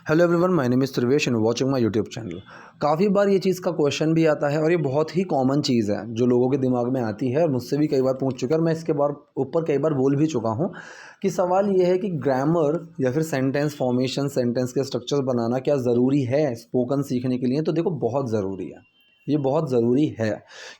Hello everyone, my name is Trivesh and watching my YouTube channel. काफ़ी बार ये चीज़ का question भी आता है और ये बहुत ही कॉमन चीज़ है जो लोगों के दिमाग में आती है और मुझसे भी कई बार पूछ चुका है और मैं इसके ऊपर कई बार बोल भी चुका हूँ कि सवाल ये है कि ग्रामर या फिर सेंटेंस फॉर्मेशन, सेंटेंस के स्ट्रक्चर बनाना क्या ज़रूरी है स्पोकन सीखने के लिए। तो देखो, बहुत ज़रूरी है, ये बहुत ज़रूरी है,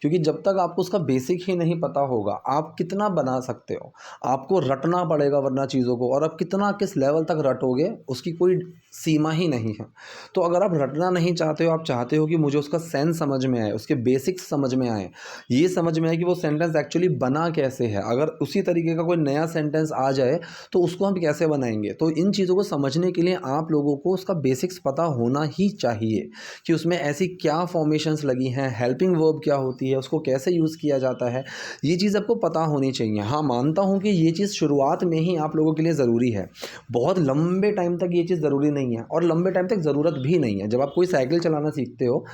क्योंकि जब तक आपको उसका बेसिक ही नहीं पता होगा आप कितना बना सकते हो। आपको रटना पड़ेगा वरना चीज़ों को, और आप कितना किस लेवल तक रटोगे उसकी कोई सीमा ही नहीं है। तो अगर आप रटना नहीं चाहते हो, आप चाहते हो कि मुझे उसका सेंस समझ में आए, उसके बेसिक्स समझ में आए, ये समझ में आए कि वो सेंटेंस एक्चुअली बना कैसे है। अगर उसी तरीके का कोई नया सेंटेंस आ जाए तो उसको हम कैसे बनाएंगे। तो इन चीज़ों को समझने के लिए आप लोगों को उसका बेसिक्स पता होना ही चाहिए कि उसमें ऐसी क्या फॉर्मेशंस लगी हैं, हेल्पिंग वर्ब क्या होती है, उसको कैसे यूज़ किया जाता है, ये चीज़ आपको पता होनी चाहिए। हाँ, मानता हूँ कि ये चीज़ शुरुआत में ही आप लोगों के लिए ज़रूरी है, बहुत लंबे टाइम तक ये चीज़ ज़रूरी नहीं है और लंबे टाइम तक ज़रूरत भी नहीं है। जब आप कोई साइकिल चलाना सीखते हो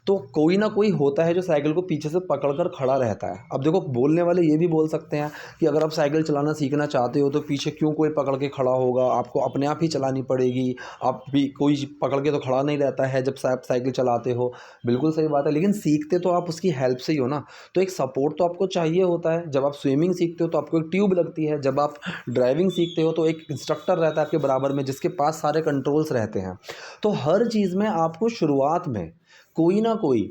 तो कोई ना कोई होता है जो साइकिल को पीछे से पकड़कर खड़ा रहता है। अब देखो, बोलने वाले ये भी बोल सकते हैं कि अगर आप साइकिल चलाना सीखना चाहते हो तो पीछे क्यों कोई पकड़ के खड़ा होगा, आपको अपने आप ही चलानी पड़ेगी। आप भी कोई पकड़ के तो खड़ा नहीं रहता है जब आप साइकिल चलाते हो। बिल्कुल सही बात है, लेकिन सीखते तो आप उसकी हेल्प से ही हो ना। तो एक सपोर्ट तो आपको चाहिए होता है। जब आप स्विमिंग सीखते हो तो आपको एक ट्यूब लगती है, जब आप ड्राइविंग सीखते हो तो एक इंस्ट्रक्टर रहता है आपके बराबर में जिसके पास सारे कंट्रोल्स रहते हैं। तो हर चीज़ में आपको शुरुआत में कोई ना कोई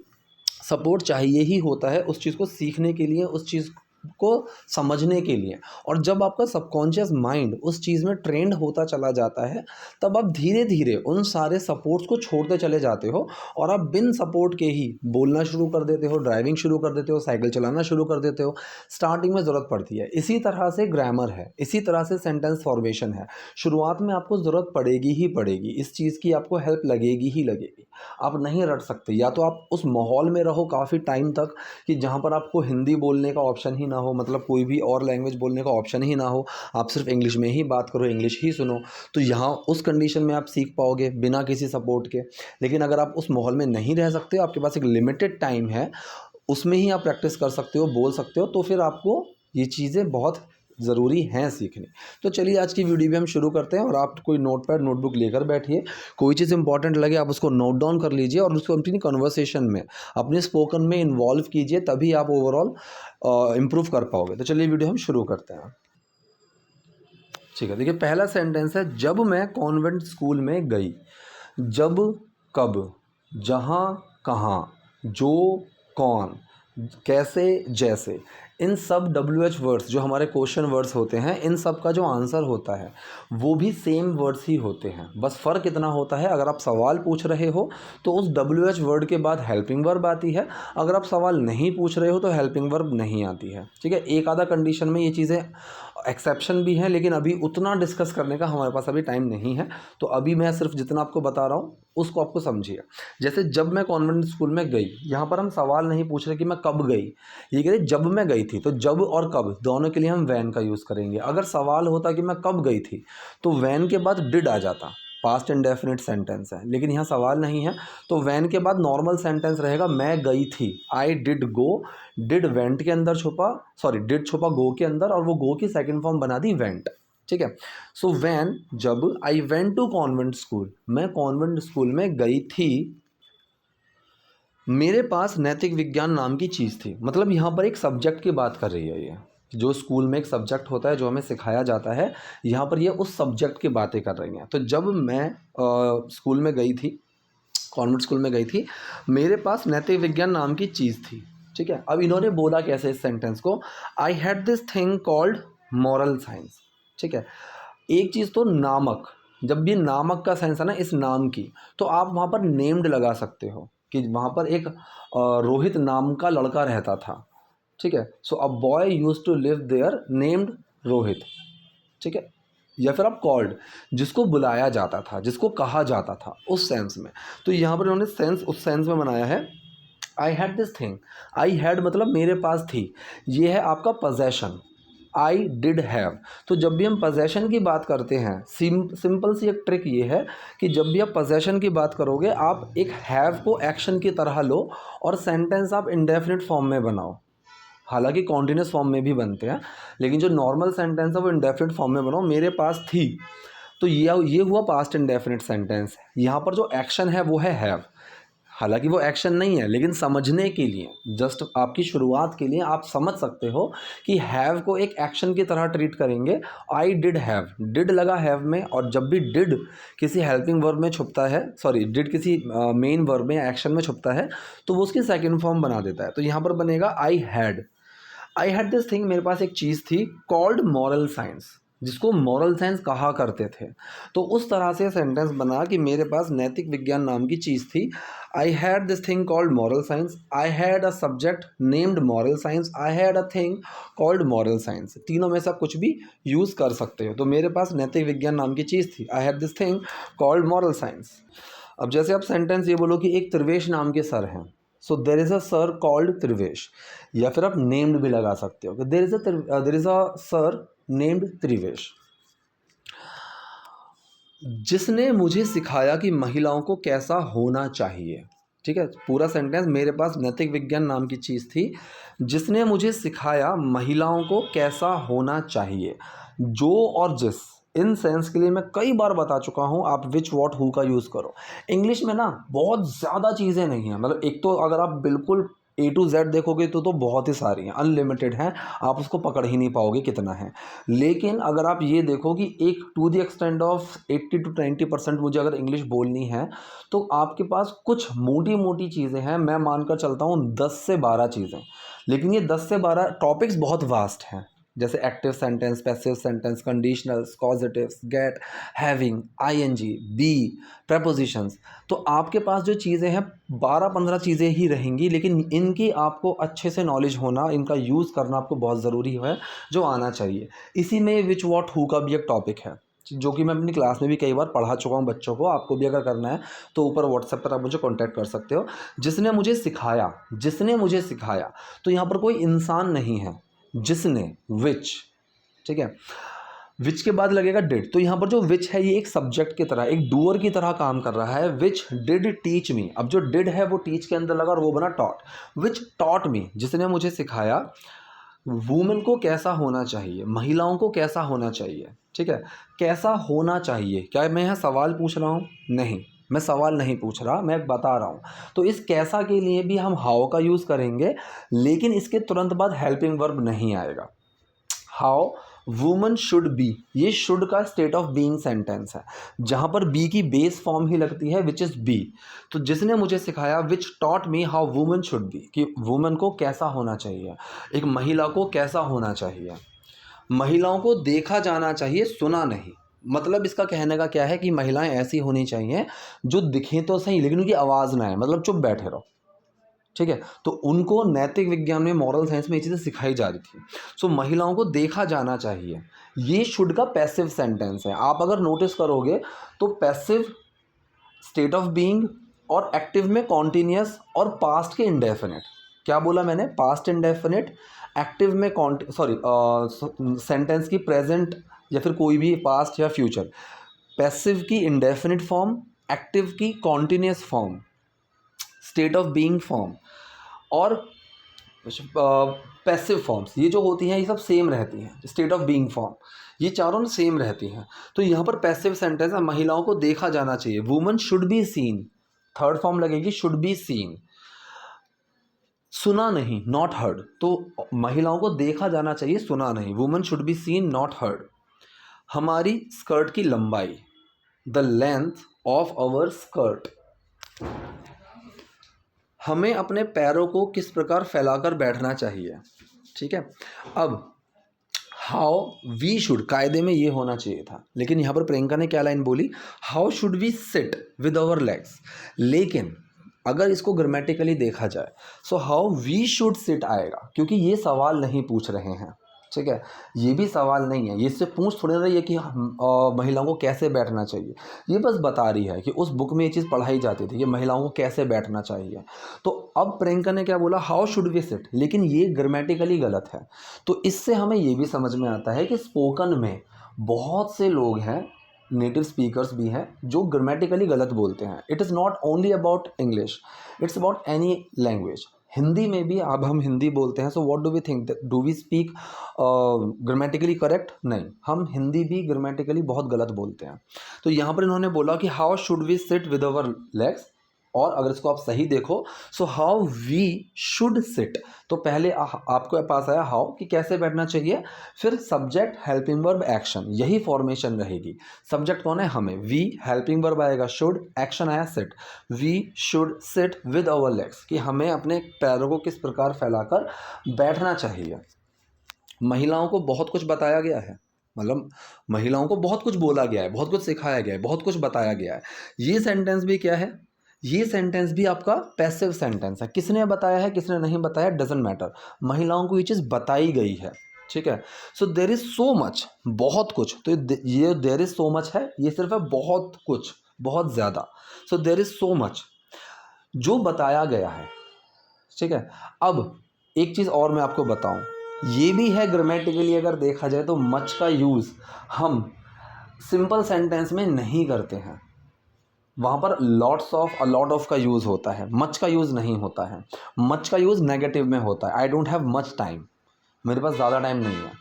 सपोर्ट चाहिए ही होता है उस चीज़ को सीखने के लिए, उस चीज़ को समझने के लिए। और जब आपका सबकॉन्शियस माइंड उस चीज़ में ट्रेंड होता चला जाता है तब आप धीरे धीरे उन सारे सपोर्ट्स को छोड़ते चले जाते हो और आप बिन सपोर्ट के ही बोलना शुरू कर देते हो, ड्राइविंग शुरू कर देते हो, साइकिल चलाना शुरू कर देते हो। स्टार्टिंग में ज़रूरत पड़ती है। इसी तरह से ग्रामर है, इसी तरह से सेंटेंस फॉर्मेशन है। शुरुआत में आपको ज़रूरत पड़ेगी ही पड़ेगी, इस चीज़ की आपको हेल्प लगेगी ही लगेगी। आप नहीं रट सकते, या तो आप उस माहौल में रहो काफ़ी टाइम तक कि जहाँ पर आपको हिंदी बोलने का ऑप्शन ही ना हो, मतलब कोई भी और लैंग्वेज बोलने का ऑप्शन ही ना हो, आप सिर्फ इंग्लिश में ही बात करो, इंग्लिश ही सुनो। तो यहाँ उस कंडीशन में आप सीख पाओगे बिना किसी सपोर्ट के। लेकिन अगर आप उस माहौल में नहीं रह सकते, आपके पास एक लिमिटेड टाइम है, उसमें ही आप प्रैक्टिस कर सकते हो, बोल सकते हो, तो फिर आपको ये चीज़ें बहुत ज़रूरी हैं सीखनी। तो चलिए आज की वीडियो भी हम शुरू करते हैं और आप कोई नोटपैड नोटबुक लेकर बैठिए। कोई चीज़ इंपॉर्टेंट लगे आप उसको नोट डाउन कर लीजिए और उसको अपनी कन्वर्सेशन में, अपने स्पोकन में इन्वॉल्व कीजिए, तभी आप ओवरऑल इम्प्रूव कर पाओगे। तो चलिए वीडियो हम शुरू करते हैं। ठीक है, देखिए पहला सेंटेंस है, जब मैं कॉन्वेंट स्कूल में गई। जब, कब, जहाँ, कहाँ, जो, कौन, कैसे, जैसे, इन सब WH वर्ड्स जो हमारे क्वेश्चन वर्ड्स होते हैं, इन सब का जो आंसर होता है वो भी सेम वर्ड्स ही होते हैं। बस फ़र्क इतना होता है, अगर आप सवाल पूछ रहे हो तो उस WH वर्ड के बाद हेल्पिंग वर्ब आती है, अगर आप सवाल नहीं पूछ रहे हो तो हेल्पिंग वर्ब नहीं आती है। ठीक है, एक आधा कंडीशन में ये चीज़ें एक्सेप्शन भी हैं, लेकिन अभी उतना डिस्कस करने का हमारे पास अभी टाइम नहीं है। तो अभी मैं सिर्फ जितना आपको बता रहा हूँ उसको आपको समझिए। जैसे जब मैं कॉन्वेंट स्कूल में गई, यहाँ पर हम सवाल नहीं पूछ रहे कि मैं कब गई, ये कह रहे जब मैं गई थी। तो जब और कब दोनों के लिए हम वैन का यूज़ करेंगे। अगर सवाल होता कि मैं कब गई थी तो वैन के बाद डिड आ जाता, पास्ट इंडेफिनिट सेंटेंस है, लेकिन यहाँ सवाल नहीं है तो वैन के बाद नॉर्मल सेंटेंस रहेगा, मैं गई थी, I did go. Did went के अंदर छुपा, सॉरी डिड छुपा गो के अंदर और वो गो की सेकंड फॉर्म बना दी वेंट। ठीक है, सो वैन, जब, I went to convent school, मैं कॉन्वेंट स्कूल में गई थी, मेरे पास नैतिक विज्ञान नाम की चीज़ थी। मतलब यहाँ पर एक सब्जेक्ट की बात कर रही है ये, जो स्कूल में एक सब्जेक्ट होता है जो हमें सिखाया जाता है, यहाँ पर ये उस सब्जेक्ट की बातें कर रही हैं। तो जब मैं स्कूल में गई थी, कॉन्वेंट स्कूल में गई थी, मेरे पास नैतिक विज्ञान नाम की चीज़ थी। ठीक है, अब इन्होंने बोला कैसे इस सेंटेंस को, I had this thing called moral science. ठीक है, एक चीज़ तो नामक, जब भी नामक का सेंस है ना इस नाम की, तो आप वहाँ पर नेम्ड लगा सकते हो कि वहाँ पर एक रोहित नाम का लड़का रहता था। ठीक है, so a boy used to live there named Rohit. ठीक है, या फिर आप कॉल्ड, जिसको बुलाया जाता था, जिसको कहा जाता था, उस सेंस में। तो यहाँ पर उन्होंने सेंस उस सेंस में बनाया है। I had this thing, I had मतलब मेरे पास थी, ये है आपका पोजेशन। आई डिड हैव, तो जब भी हम पोजेशन की बात करते हैं, सिंपल सी एक ट्रिक ये है कि जब भी आप पोजेशन की बात करोगे आप एक हैव को एक्शन की तरह लो और सेंटेंस आप इंडेफिनिट फॉर्म में बनाओ। हालांकि कॉन्टिन्यूस फॉर्म में भी बनते हैं, लेकिन जो नॉर्मल सेंटेंस है वो इंडेफिनिट फॉर्म में बनाओ। मेरे पास थी, तो ये हुआ पास्ट इंडेफिनिट सेंटेंस। यहाँ पर जो एक्शन है वो है हैव। हालांकि वो एक्शन नहीं है, लेकिन समझने के लिए, जस्ट आपकी शुरुआत के लिए आप समझ सकते हो कि हैव को एक एक्शन की तरह ट्रीट करेंगे। आई डिड हैव, डिड लगा हैव में, और जब भी डिड किसी हेल्पिंग वर्ब में छुपता है, सॉरी डिड किसी मेन वर्ब में या एक्शन में छुपता है, तो वो उसकी सेकेंड फॉर्म बना देता है। तो यहाँ पर बनेगा आई हैड दिस थिंग, मेरे पास एक चीज़ थी, कॉल्ड मॉरल साइंस, जिसको मॉरल साइंस कहा करते थे। तो उस तरह से सेंटेंस बना कि मेरे पास नैतिक विज्ञान नाम की चीज़ थी। I had this thing called moral science, I had a subject named moral science, I had a thing called moral science. तीनों में से आप कुछ भी यूज़ कर सकते हो। तो मेरे पास नैतिक विज्ञान नाम की चीज़ थी, I had this thing called moral science. अब जैसे आप सेंटेंस ये बोलो कि एक त्रिवेश नाम के सर हैं, so there is a sir called Trivesh, या फिर आप नेम्ड भी लगा सकते हो कि there is a sir named Trivesh. जिसने मुझे सिखाया कि महिलाओं को कैसा होना चाहिए। ठीक है, पूरा सेंटेंस, मेरे पास नैतिक विज्ञान नाम की चीज़ थी जिसने मुझे सिखाया महिलाओं को कैसा होना चाहिए। जो और जिस, इन सेंस के लिए मैं कई बार बता चुका हूँ, आप विच वॉट हु का यूज़ करो। इंग्लिश में ना बहुत ज़्यादा चीज़ें नहीं हैं, मतलब एक तो अगर आप बिल्कुल A to Z देखोगे तो बहुत ही सारी हैं, अनलिमिटेड हैं, आप उसको पकड़ ही नहीं पाओगे कितना है। लेकिन अगर आप ये देखो कि एक to the extent of 80 to 90% मुझे अगर इंग्लिश बोलनी है, तो आपके पास कुछ मोटी मोटी चीज़ें हैं, मैं मानकर चलता हूँ 10 से 12 चीज़ें। लेकिन ये 10 से 12 टॉपिक्स बहुत वास्ट हैं, जैसे active sentence, passive sentence, conditionals, causatives, get, having, ING, be, prepositions. तो आपके पास जो चीज़ें हैं 12-15 चीज़ें ही रहेंगी, लेकिन इनकी आपको अच्छे से नॉलेज होना, इनका यूज़ करना आपको बहुत ज़रूरी है, जो आना चाहिए। इसी में विच वॉट हु का भी एक टॉपिक है, जो कि मैं अपनी क्लास में भी कई बार पढ़ा चुका हूँ बच्चों को। आपको भी अगर करना है तो ऊपर व्हाट्सएप पर आप मुझे कांटेक्ट कर सकते हो। जिसने मुझे सिखाया, जिसने मुझे सिखाया, तो यहाँ पर कोई इंसान नहीं है, जिसने, विच। ठीक है, विच के बाद लगेगा डिड। तो यहाँ पर जो विच है ये एक सब्जेक्ट की तरह, एक डूअर की तरह काम कर रहा है। विच डिड टीच मी, अब जो डिड है वो टीच के अंदर लगा और वो बना टॉट। विच टॉट मी, जिसने मुझे सिखाया वुमेन को कैसा होना चाहिए, महिलाओं को कैसा होना चाहिए। ठीक है, कैसा होना चाहिए, क्या मैं यहाँ सवाल पूछ रहा हूँ? नहीं, मैं सवाल नहीं पूछ रहा, मैं बता रहा हूँ। तो इस कैसा के लिए भी हम हाउ का यूज़ करेंगे, लेकिन इसके तुरंत बाद हेल्पिंग वर्ब नहीं आएगा। हाउ वुमन शुड बी, ये शुड का स्टेट ऑफ बीइंग सेंटेंस है, जहां पर बी की बेस फॉर्म ही लगती है, विच इज बी। तो जिसने मुझे सिखाया, which taught me how woman should be, कि वुमन को कैसा होना चाहिए, एक महिला को कैसा होना चाहिए। महिलाओं को देखा जाना चाहिए, सुना नहीं। मतलब इसका कहने का क्या है कि महिलाएं ऐसी होनी चाहिए जो दिखें तो सही लेकिन उनकी आवाज़ ना आए, मतलब चुप बैठे रहो। ठीक है, तो उनको नैतिक विज्ञान में, मॉरल साइंस में ये चीज़ें सिखाई जा रही थी। सो महिलाओं को देखा जाना चाहिए, ये शुड का पैसिव सेंटेंस है। आप अगर नोटिस करोगे तो पैसिव स्टेट ऑफ बीइंग और एक्टिव में कॉन्टिन्यूस और पास्ट के इंडेफिनिट। क्या बोला मैंने? पास्ट इंडेफिनिट, एक्टिव में सॉरी सेंटेंस की प्रेजेंट या फिर कोई भी पास्ट या फ्यूचर, पैसिव की इंडेफिनिट फॉर्म, एक्टिव की continuous form, state of being form और पैसिव फॉर्म्स, ये जो होती हैं ये सब सेम रहती हैं। स्टेट ऑफ बीइंग फॉर्म, ये चारों सेम रहती हैं। तो यहाँ पर पैसिव सेंटेंस है, महिलाओं को देखा जाना चाहिए, woman should be scene, third form लगेगी शुड बी सीन। सुना नहीं, नॉट हर्ड, तो महिलाओं को देखा जाना चाहिए, सुना नहीं, women should be seen not heard. हमारी स्कर्ट की लंबाई, the length of our skirt. हमें अपने पैरों को किस प्रकार फैलाकर बैठना चाहिए। ठीक है, अब हाउ वी शुड, कायदे में ये होना चाहिए था, लेकिन यहाँ पर प्रियंका ने क्या लाइन बोली, how should we sit with our legs. लेकिन अगर इसको ग्रामेटिकली देखा जाए, so how we should sit आएगा, क्योंकि ये सवाल नहीं पूछ रहे हैं। ठीक है, ये भी सवाल नहीं है, ये इससे पूछ थोड़ी रही है कि महिलाओं को कैसे बैठना चाहिए। ये बस बता रही है कि उस बुक में ये चीज़ पढ़ाई जाती थी कि महिलाओं को कैसे बैठना चाहिए। तो अब प्रियंका ने क्या बोला, हाउ शुड वी सिट, लेकिन ये ग्रामेटिकली गलत है। तो इससे हमें ये भी समझ में आता है कि स्पोकन में बहुत से लोग हैं, नेटिव स्पीकर्स भी हैं, जो ग्रामेटिकली गलत बोलते हैं। It is not only about English, it's about any language. Hindi में भी अब हम हिंदी बोलते हैं, so what do we think, do we speak grammatically correct? नहीं, हम हिंदी भी ग्रामेटिकली बहुत गलत बोलते हैं। तो यहाँ पर इन्होंने बोला कि how should we sit with our legs, और अगर इसको आप सही देखो, so how we should sit, तो पहले आपको पास आया हाउ कि कैसे बैठना चाहिए, फिर सब्जेक्ट हेल्पिंग वर्ब एक्शन, यही फॉर्मेशन रहेगी। सब्जेक्ट कौन है? हमें। वी, हेल्पिंग वर्ब आएगा शुड, एक्शन आया sit. We should sit with our legs, कि हमें अपने पैरों को किस प्रकार फैलाकर बैठना चाहिए। महिलाओं को बहुत कुछ बताया गया है, मतलब महिलाओं को बहुत कुछ बोला गया है, बहुत कुछ सिखाया गया है, बहुत कुछ बताया गया है। ये सेंटेंस भी क्या है? ये सेंटेंस भी आपका पैसिव सेंटेंस है। किसने बताया है, किसने नहीं बताया, डजंट मैटर, महिलाओं को ये चीज़ बताई गई है, ठीक है। सो देर इज सो मच, बहुत कुछ, तो ये देर इज सो मच है, ये सिर्फ है बहुत कुछ, बहुत ज़्यादा। सो देर इज सो मच जो बताया गया है, ठीक है। अब एक चीज़ और मैं आपको बताऊं, ये भी है ग्रामेटिकली अगर देखा जाए तो मच का यूज़ हम सिंपल सेंटेंस में नहीं करते हैं, वहाँ पर lots of, a lot of का यूज़ होता है, मच का यूज़ नहीं होता है। मच का यूज़ नेगेटिव में होता है, I don't have much time, मेरे पास ज़्यादा टाइम नहीं है।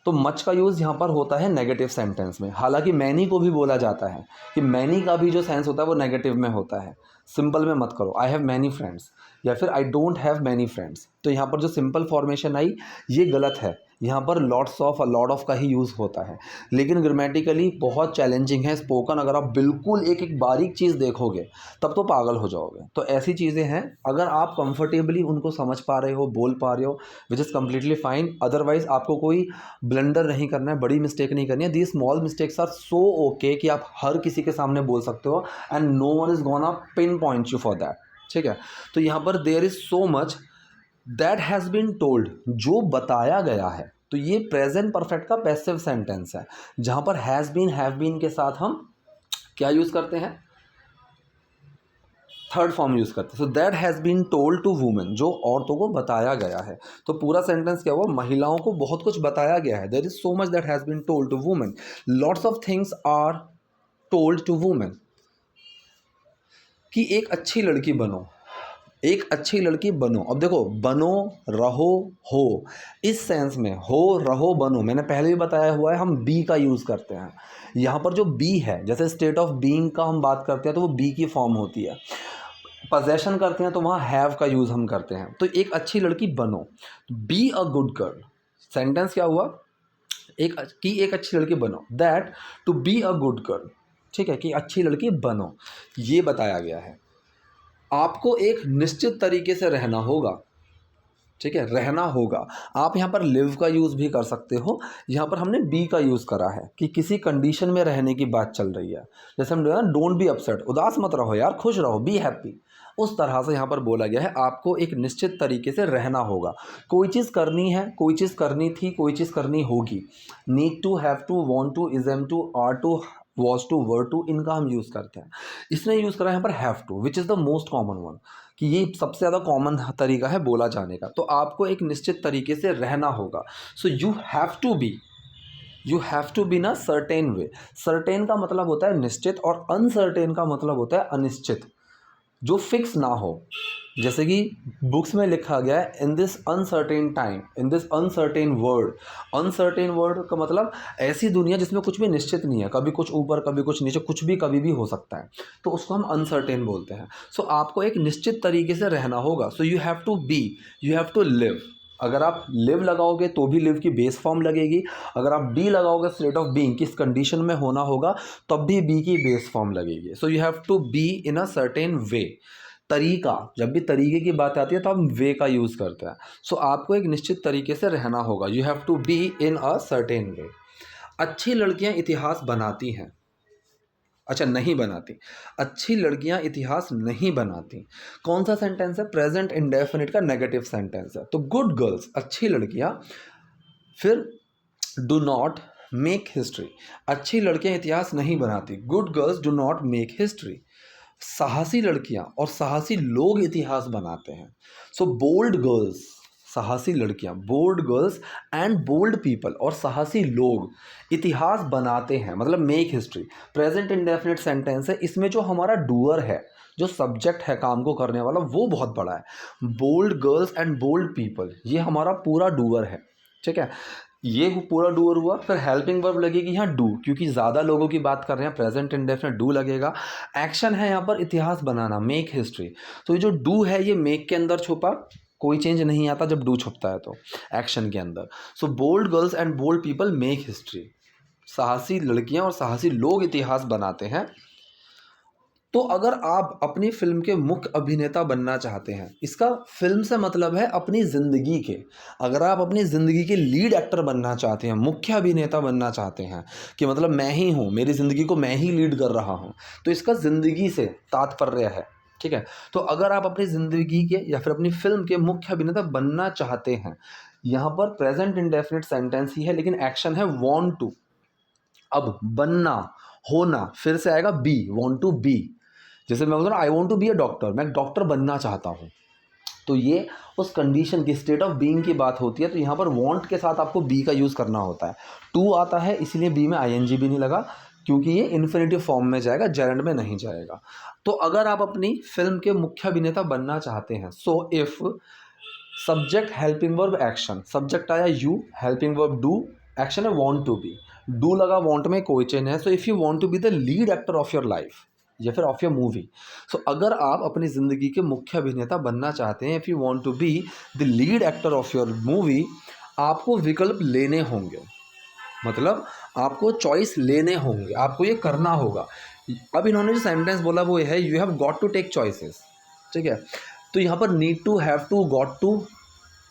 तो मच का यूज़ यहाँ पर होता है नेगेटिव सेंटेंस में। हालांकि मैनी को भी बोला जाता है कि मैनी का भी जो सेंस होता है वो नेगेटिव में होता है। सिंपल में मत करो, आई हैव मैनी फ्रेंड्स, या फिर I don't have many friends. तो यहाँ पर जो सिंपल फॉर्मेशन आई ये गलत है, यहाँ पर lots of, a lot of का ही यूज़ होता है। लेकिन ग्रामेटिकली बहुत चैलेंजिंग है स्पोकन, अगर आप बिल्कुल एक एक बारीक चीज़ देखोगे तब तो पागल हो जाओगे। तो ऐसी चीज़ें हैं, अगर आप कंफर्टेबली उनको समझ पा रहे हो, बोल पा रहे हो, which is completely fine. Otherwise आपको कोई ब्लंडर नहीं करना है, बड़ी मिस्टेक नहीं करनी है। The small mistakes are so okay कि आप हर किसी के सामने बोल सकते हो, and no one is gonna pinpoint you for that, ठीक है। तो यहाँ पर there is so much that has been told, जो बताया गया है। तो ये प्रेजेंट परफेक्ट का पैसिव सेंटेंस है, जहाँ पर हैज़ बीन, हैव बीन के साथ हम क्या यूज़ करते हैं? थर्ड फॉर्म यूज़ करते हैं। So that has been told to women, जो औरतों को बताया गया है। तो पूरा सेंटेंस क्या हुआ? महिलाओं को बहुत कुछ बताया गया है। There is so much that has been told to women, lots of things are told to women. कि एक अच्छी लड़की बनो, एक अच्छी लड़की बनो। अब देखो, बनो, रहो, हो, इस सेंस में हो, रहो, बनो, मैंने पहले भी बताया हुआ है, हम बी का यूज़ करते हैं। यहाँ पर जो बी है, जैसे स्टेट ऑफ बीइंग का हम बात करते हैं तो वो बी की फॉर्म होती है। पजेशन करते हैं तो वहाँ हैव का यूज़ हम करते हैं। तो एक अच्छी लड़की बनो, be a good girl. Sentence क्या हुआ? एक अच्छी लड़की बनो, that to be a good girl, ठीक है, कि अच्छी लड़की बनो, ये बताया गया है। आपको एक निश्चित तरीके से रहना होगा, ठीक है, रहना होगा। आप यहाँ पर लिव का यूज़ भी कर सकते हो, यहाँ पर हमने बी का यूज़ करा है कि किसी कंडीशन में रहने की बात चल रही है। जैसे हम डोंट बी अपसेट, उदास मत रहो यार, खुश रहो, बी हैप्पी, उस तरह से यहाँ पर बोला गया है आपको एक निश्चित तरीके से रहना होगा। कोई चीज़ करनी है, कोई चीज़ करनी थी, कोई चीज़ करनी होगी। Need to, have to, want to, is am to, are to, was to, were to, इनका हम यूज़ करते हैं। इसने यूज़ करा है यहाँ पर have to, which is the most common one, कि ये सबसे ज़्यादा कॉमन तरीका है बोला जाने का। तो आपको एक निश्चित तरीके से रहना होगा। So you have to be, you have to be ना सर्टेन वे। सर्टेन का मतलब होता है निश्चित, और अनसर्टेन का मतलब होता है अनिश्चित, जो फिक्स ना हो। जैसे कि बुक्स में लिखा गया है, in this uncertain time, in this uncertain world. Uncertain world का मतलब ऐसी दुनिया जिसमें कुछ भी निश्चित नहीं है, कभी कुछ ऊपर, कभी कुछ नीचे, कुछ भी कभी भी हो सकता है, तो उसको हम अनसर्टेन बोलते हैं। सो आपको एक निश्चित तरीके से रहना होगा। So you have to be, you have to live. अगर आप लिव लगाओगे तो भी लिव की बेस फॉर्म लगेगी, अगर आप बी लगाओगे स्टेट ऑफ बीइंग, किस कंडीशन में होना होगा, तब भी बी की बेस फॉर्म लगेगी। So you have to be in a certain way. तरीका, जब भी तरीके की बात आती है तो हम वे का यूज़ करते हैं। सो आपको एक निश्चित तरीके से रहना होगा, you have to be in a certain way. अच्छी लड़कियां इतिहास बनाती हैं, अच्छा नहीं बनाती, अच्छी लड़कियां इतिहास नहीं बनाती। कौन सा सेंटेंस है? प्रेजेंट इंडेफिनिट का नेगेटिव सेंटेंस है। तो गुड गर्ल्स, अच्छी लड़कियां, फिर डू नॉट मेक हिस्ट्री, अच्छी लड़कियां इतिहास नहीं बनाती, good girls do not make history. साहसी लड़कियां और साहसी लोग इतिहास बनाते हैं। सो बोल्ड गर्ल्स, साहसी लड़कियां, bold girls and bold people, और साहसी लोग इतिहास बनाते हैं, मतलब make history. Present indefinite sentence है, इसमें जो हमारा डूअर है, जो सब्जेक्ट है काम को करने वाला, वो बहुत बड़ा है। Bold girls and bold people, ये हमारा पूरा डूअर है, ठीक है। ये पूरा डूअर हुआ। फिर हेल्पिंग वर्ब लगेगी यहाँ डू, क्योंकि ज़्यादा लोगों की बात कर रहे हैं, प्रेजेंट इंडेफिनिट डू लगेगा। एक्शन है यहाँ पर इतिहास बनाना, मेक हिस्ट्री। तो ये जो डू है ये मेक के अंदर छुपा, कोई चेंज नहीं आता जब डू छुपता है तो एक्शन के अंदर। So bold girls and bold people make history, साहसी लड़कियां और साहसी लोग इतिहास बनाते हैं। तो अगर आप अपनी फिल्म के मुख्य अभिनेता बनना चाहते हैं, इसका फिल्म से मतलब है अपनी ज़िंदगी के, अगर आप अपनी ज़िंदगी के लीड एक्टर बनना चाहते हैं, मुख्य अभिनेता बनना चाहते हैं, कि मतलब मैं ही हूँ, मेरी ज़िंदगी को मैं ही लीड कर रहा हूँ, तो इसका ज़िंदगी से तात्पर्य है, ठीक है। तो अगर आप अपनी ज़िंदगी के या फिर अपनी फिल्म के मुख्य अभिनेता बनना चाहते हैं, यहाँ पर प्रेजेंट इंडेफिनिट सेंटेंस ही है, लेकिन एक्शन है वॉन्ट टू। अब बनना, होना, फिर से आएगा बी, वॉन्ट टू बी। जैसे मैं बोलता हूँ I want to be a doctor, मैं डॉक्टर बनना चाहता हूँ, तो ये उस कंडीशन की, स्टेट ऑफ बीइंग की बात होती है। तो यहाँ पर वॉन्ट के साथ आपको बी का यूज़ करना होता है। टू आता है इसलिए बी में आईएनजी भी नहीं लगा, क्योंकि ये इन्फिनेटिव फॉर्म में जाएगा, जेरेंड में नहीं जाएगा। तो अगर आप अपनी फिल्म के मुख्य अभिनेता बनना चाहते हैं, so if subject helping verb action, subject आया you, helping verb do, action है वॉन्ट टू बी, डू लगा वॉन्ट में, कोई चेंज है। So if you want to be the lead actor of your life या फिर ऑफ योर मूवी, सो अगर आप अपनी ज़िंदगी के मुख्य अभिनेता बनना चाहते हैं, if you want to be the lead actor of your movie, आपको विकल्प लेने होंगे, मतलब आपको चॉइस लेने होंगे, आपको ये करना होगा। अब इन्होंने जो सेंटेंस बोला वो ये है, you have got to take choices, ठीक है। तो यहाँ पर need to, have to, got to,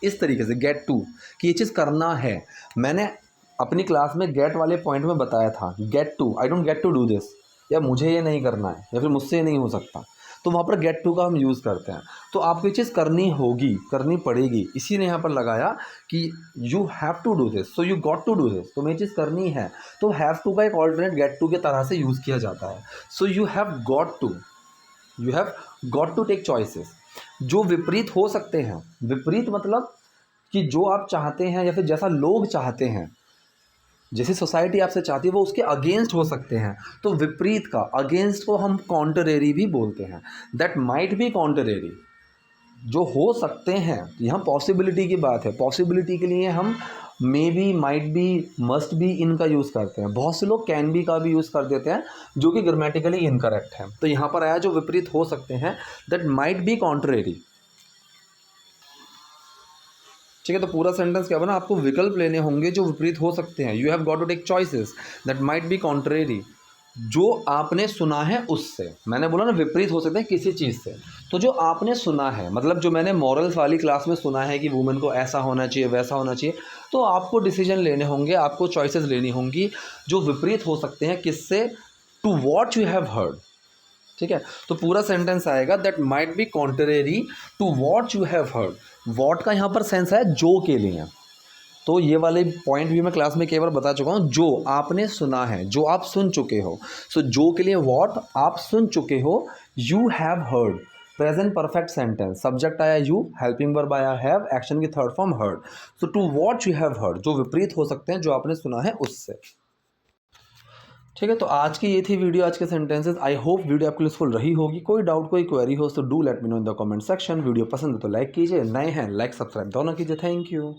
इस तरीके से गेट टू, कि ये चीज़ करना है। मैंने अपनी क्लास में गेट वाले पॉइंट में बताया था, get to, I don't get to do this, या मुझे ये नहीं करना है, या फिर मुझसे ये नहीं हो सकता, तो वहाँ पर गेट टू का हम यूज़ करते हैं। तो आपको ये चीज़ करनी होगी, करनी पड़ेगी, इसी ने यहाँ पर लगाया कि you have to do this, so you got to do this, तो ये चीज़ करनी है। तो हैव टू का एक ऑल्टरनेट गेट टू के तरह से यूज़ किया जाता है। So you have got to, you have got to take choices, जो विपरीत हो सकते हैं। विपरीत मतलब कि जो आप चाहते हैं या फिर जैसा लोग चाहते हैं, जैसी सोसाइटी आपसे चाहती है, वो उसके अगेंस्ट हो सकते हैं। तो विपरीत का, अगेंस्ट को हम कॉन्ट्रेरी भी बोलते हैं, दैट माइट बी कॉन्ट्रेरी, जो हो सकते हैं। यहाँ पॉसिबिलिटी की बात है, पॉसिबिलिटी के लिए हम may be, might be, must be, इनका यूज़ करते हैं। बहुत से लोग कैन बी का भी यूज़ कर देते हैं, जो कि ग्रामेटिकली इनकरेक्ट है। तो यहाँ पर आया जो विपरीत हो सकते हैं, दैट माइट बी कॉन्ट्रेरी, ठीक है। तो पूरा सेंटेंस क्या बना, आपको विकल्प लेने होंगे जो विपरीत हो सकते हैं। You have got to take choices that might be contrary, जो आपने सुना है उससे। मैंने बोला ना विपरीत हो सकते हैं किसी चीज़ से, तो जो आपने सुना है, मतलब जो मैंने मॉरल्स वाली क्लास में सुना है कि वुमेन को ऐसा होना चाहिए, वैसा होना चाहिए, तो आपको डिसीजन लेने होंगे, आपको चॉइसेस लेनी होंगी जो विपरीत हो सकते हैं किससे, to what you have heard, ठीक है। तो पूरा सेंटेंस आएगा that might be contrary to what you have heard. What का यहाँ पर सेंस है जो के लिए, तो ये वाले पॉइंट भी मैं क्लास में कई बार बता चुका हूँ, जो आपने सुना है, जो आप सुन चुके हो। सो जो के लिए वॉट, आप सुन चुके हो। You have heard, present perfect sentence, subject आया यू, हेल्पिंग वर्ब आया हैव, एक्शन की third form heard. So to what you have heard, जो विपरीत हो सकते हैं जो आपने सुना है उससे, ठीक है। तो आज की ये थी वीडियो, आज के सेंटेंसेस। आई होप वीडियो आपको यूजफुल रही होगी। कोई डाउट, कोई क्वेरी हो तो do let me know in the comment section. Video पसंद है तो लाइक कीजिए, नए हैं लाइक सब्सक्राइब दोनों कीजिए। Thank you.